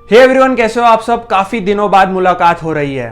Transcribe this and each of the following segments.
Hey everyone, कैसे हो आप सब? काफी दिनों बाद मुलाकात हो रही है।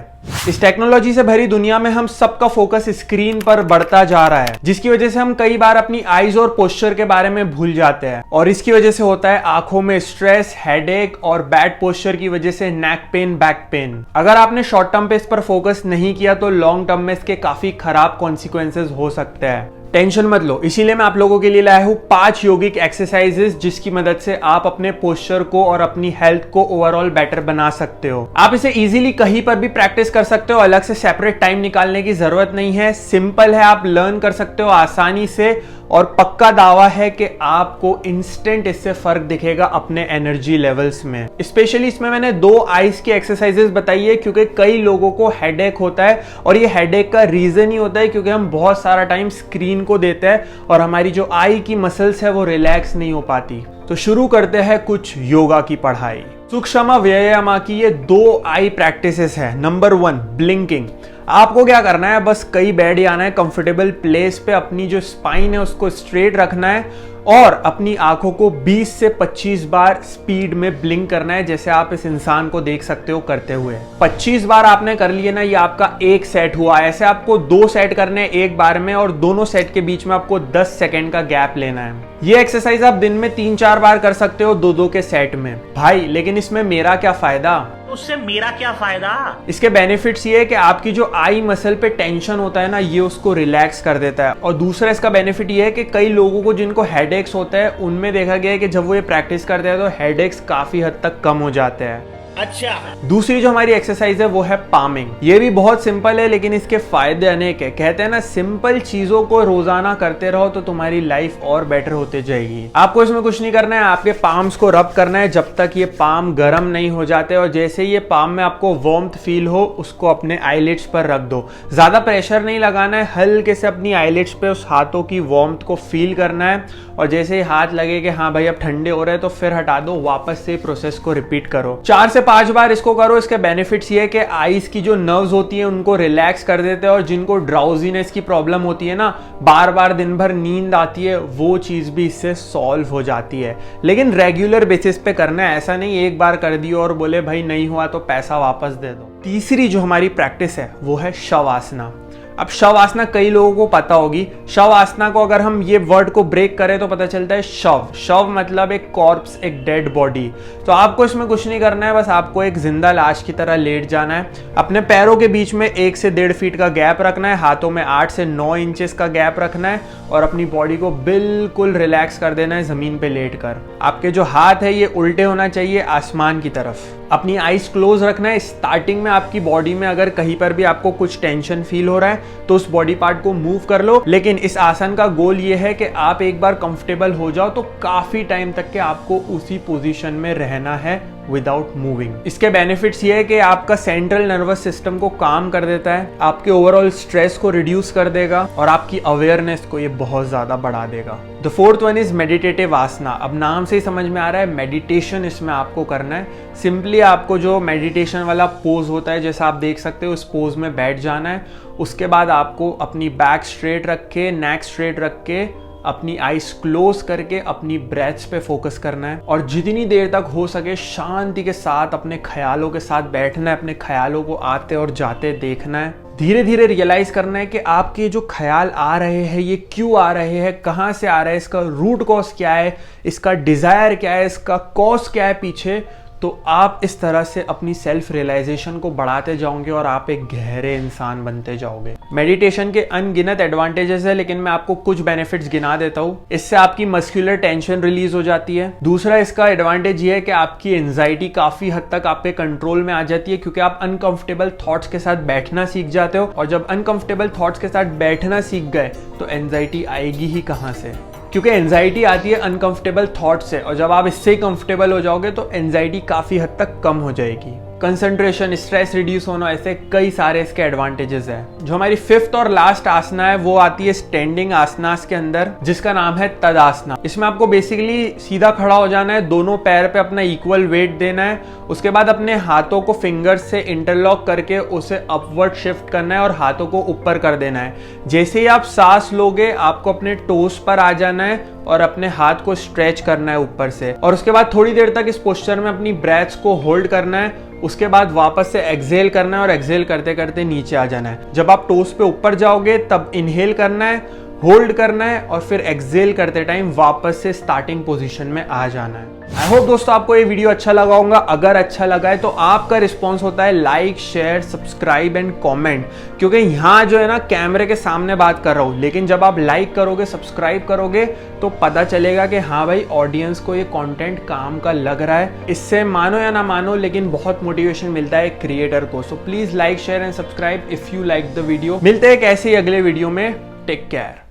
इस टेक्नोलॉजी से भरी दुनिया में हम सबका फोकस स्क्रीन पर बढ़ता जा रहा है, जिसकी वजह से हम कई बार अपनी आईज और पोस्चर के बारे में भूल जाते हैं और इसकी वजह से होता है आंखों में स्ट्रेस, हेडेक और बैड पोस्चर की वजह से नेक पेन, बैक पेन। अगर आपने शॉर्ट टर्म पे इस पर फोकस नहीं किया तो लॉन्ग टर्म में इसके काफी खराब कॉन्सिक्वेंसेस हो सकते हैं। टेंशन मत लो, इसीलिए मैं आप लोगों के लिए लाया हूं 5 योगिक एक्सरसाइजेस जिसकी मदद से आप अपने पोस्चर को और अपनी हेल्थ को ओवरऑल बेटर बना सकते हो। आप इसे इजीली कहीं पर भी प्रैक्टिस कर सकते हो, अलग से सेपरेट टाइम निकालने की जरूरत नहीं है। सिंपल है, आप लर्न कर सकते हो आसानी से और पक्का दावा है कि आपको इंस्टेंट इससे फर्क दिखेगा अपने एनर्जी लेवल्स में। स्पेशली इसमें मैंने 2 आईज की एक्सरसाइजेस बताई है क्योंकि कई लोगों को हेडेक होता है और ये हेडेक का रीजन ही होता है क्योंकि हम बहुत सारा टाइम स्क्रीन को देते हैं और हमारी जो आई की मसल्स है वो रिलैक्स नहीं हो पाती। तो शुरू करते हैं कुछ योगा की पढ़ाई। सूक्ष्म व्यायाम की ये 2 आई प्रैक्टिसेस है। Number 1, blinking. आपको क्या करना है, बस कहीं बैठ जाना है कंफर्टेबल प्लेस पे, अपनी जो स्पाइन है उसको स्ट्रेट रखना है और अपनी आंखों को 20 से 25 बार स्पीड में ब्लिंक करना है, जैसे आप इस इंसान को देख सकते हो करते हुए। 25 बार आपने कर लिए ना, ये आपका एक सेट हुआ। ऐसे आपको 2 सेट करने हैं एक बार में और दोनों सेट के बीच में आपको 10 सेकेंड का गैप लेना है। ये एक्सरसाइज आप दिन में 3-4 बार कर सकते हो 2-2 के सेट में। भाई लेकिन इसमें मेरा क्या फायदा? उससे मेरा क्या फायदा? इसके बेनिफिट्स ये है कि आपकी जो आई मसल पे टेंशन होता है ना, ये उसको रिलैक्स कर देता है। और दूसरा इसका बेनिफिट ये है कि कई लोगों को जिनको हेडेक्स होता है उनमें देखा गया है कि जब वो ये प्रैक्टिस करते हैं तो हेडेक्स काफी हद तक कम हो जाते हैं। अच्छा, दूसरी जो हमारी एक्सरसाइज है वो है पामिंग। ये भी बहुत सिंपल है लेकिन इसके फायदे अनेक है। कहते हैं ना, सिंपल चीजों को रोजाना करते रहो तो तुम्हारी लाइफ और बेटर होते जाएगी। आपको इसमें कुछ नहीं करना है, आपके पाम्स को रब करना है जब तक ये पाम गर्म नहीं हो जाते और जैसे ये पाम में आपको वार्मथ फील हो उसको अपने आईलिड्स पर रख दो। ज्यादा प्रेशर नहीं लगाना है, हल्के से अपनी आईलिड्स पे उस हाथों की वार्मथ को फील करना है और जैसे ही हाथ लगे कि हाँ भाई अब ठंडे हो रहे हैं तो फिर हटा दो, वापस से प्रोसेस को रिपीट करो। 4 से 5 बार इसको करो। इसके बेनिफिट्स ये है कि आईज की जो नर्व्स होती है उनको रिलैक्स कर देते हैं और जिनको ड्राउजीनेस की प्रॉब्लम होती है ना, बार बार दिन भर नींद आती है, वो चीज भी इससे सॉल्व हो जाती है। लेकिन रेगुलर बेसिस पे करना है, ऐसा नहीं एक बार कर दियो और बोले भाई नहीं हुआ तो पैसा वापस दे दो। तीसरी जो हमारी प्रैक्टिस है वो है शवासना। अब शवासना कई लोगों को पता होगी। शवासना को अगर हम ये वर्ड को ब्रेक करें तो पता चलता है शव। शव मतलब एक कॉर्प्स, एक डेड बॉडी। तो आपको इसमें कुछ नहीं करना है, बस आपको एक जिंदा लाश की तरह लेट जाना है। अपने पैरों के बीच में 1 से 1.5 फीट का गैप रखना है, हाथों में 8 से 9 इंचेस का गैप रखना है और अपनी बॉडी को बिल्कुल रिलैक्स कर देना है जमीन पे लेट कर। आपके जो हाथ है ये उल्टे होना चाहिए आसमान की तरफ। अपनी आईज क्लोज रखना है। स्टार्टिंग में आपकी बॉडी में अगर कहीं पर भी आपको कुछ टेंशन फील हो रहा है तो उस बॉडी पार्ट को मूव कर लो, लेकिन इस आसन का गोल ये है कि आप एक बार कंफर्टेबल हो जाओ तो काफी टाइम तक के आपको उसी पोजीशन में रहना है विदाउट मूविंग। इसके बेनिफिट्स ये है कि आपका सेंट्रल नर्वस सिस्टम को काम कर देता है, आपके ओवरऑल स्ट्रेस को रिड्यूस कर देगा और आपकी अवेयरनेस को ये बहुत ज्यादा बढ़ा देगा। The 4th one is meditative asana. अब नाम से ही समझ में आ रहा है मेडिटेशन इसमें आपको करना है। सिंपली आपको जो मेडिटेशन वाला पोज होता है जैसा आप देख सकते हो, उस पोज में बैठ जाना है। उसके बाद आपको अपनी बैक स्ट्रेट रख के, नेक स्ट्रेट रख के, अपनी आईज क्लोज करके अपनी ब्रेथ्स पे फोकस करना है और जितनी देर तक हो सके शांति के साथ अपने ख्यालों के साथ बैठना है। अपने ख्यालों को आते और जाते देखना है। धीरे धीरे रियलाइज करना है कि आपके जो ख्याल आ रहे हैं ये क्यों आ रहे हैं, कहाँ से आ रहे हैं, इसका रूट कॉज क्या है, इसका डिजायर क्या है, इसका कॉज क्या है पीछे। तो आप इस तरह से अपनी सेल्फ रियलाइजेशन को बढ़ाते जाओगे और आप एक गहरे इंसान बनते जाओगे। मेडिटेशन के अनगिनत एडवांटेजेस है लेकिन मैं आपको कुछ बेनिफिट्स गिना देता हूँ। इससे आपकी मस्कुलर टेंशन रिलीज हो जाती है। दूसरा इसका एडवांटेज ये है कि आपकी एंजाइटी काफी हद तक आपके कंट्रोल में आ जाती है क्योंकि आप अनकंफर्टेबल थॉट्स के साथ बैठना सीख जाते हो और जब अनकंफर्टेबल थॉट्स के साथ बैठना सीख गए तो एंजाइटी आएगी ही कहाँ से, क्योंकि एंजाइटी आती है अनकंफर्टेबल थॉट से और जब आप इससे ही कंफर्टेबल हो जाओगे तो एंजाइटी काफी हद तक कम हो जाएगी। कंसंट्रेशन, स्ट्रेस रिड्यूस होना, ऐसे कई सारे इसके एडवांटेजेस है। जो हमारी 5th और लास्ट आसना है वो आती है स्टैंडिंग आसनास के अंदर, जिसका नाम है तदासना। इसमें आपको बेसिकली सीधा खड़ा हो जाना है, दोनों पैर पे अपना इक्वल वेट देना है, उसके बाद अपने हाथों को फिंगर्स से इंटरलॉक करके उसे अपवर्ड शिफ्ट करना है और हाथों को ऊपर कर देना है। जैसे ही आप सांस लोगे आपको अपने टोस पर आ जाना है और अपने हाथ को स्ट्रेच करना है ऊपर से, और उसके बाद थोड़ी देर तक इस पोस्चर में अपनी ब्रेथ्स को होल्ड करना है। उसके बाद वापस से एक्सहेल करना है और एक्सहेल करते करते नीचे आ जाना है। जब आप टोस पे ऊपर जाओगे तब इनहेल करना है, होल्ड करना है और फिर एक्सहेल करते टाइम वापस से स्टार्टिंग पोजीशन में आ जाना है। आई होप दोस्तों आपको ये वीडियो अच्छा लगा होगा। अगर अच्छा लगा है तो आपका रिस्पॉन्स होता है like, share, subscribe and comment, क्योंकि यहाँ जो है ना कैमरे के सामने बात कर रहा हूँ, लेकिन जब आप लाइक करोगे, सब्सक्राइब करोगे तो पता चलेगा कि हाँ भाई ऑडियंस को ये कंटेंट काम का लग रहा है। इससे मानो या ना मानो लेकिन बहुत मोटिवेशन मिलता है क्रिएटर को। So please like, share and subscribe if you like the video. मिलते हैं एक ऐसे ही अगले वीडियो में। Take care.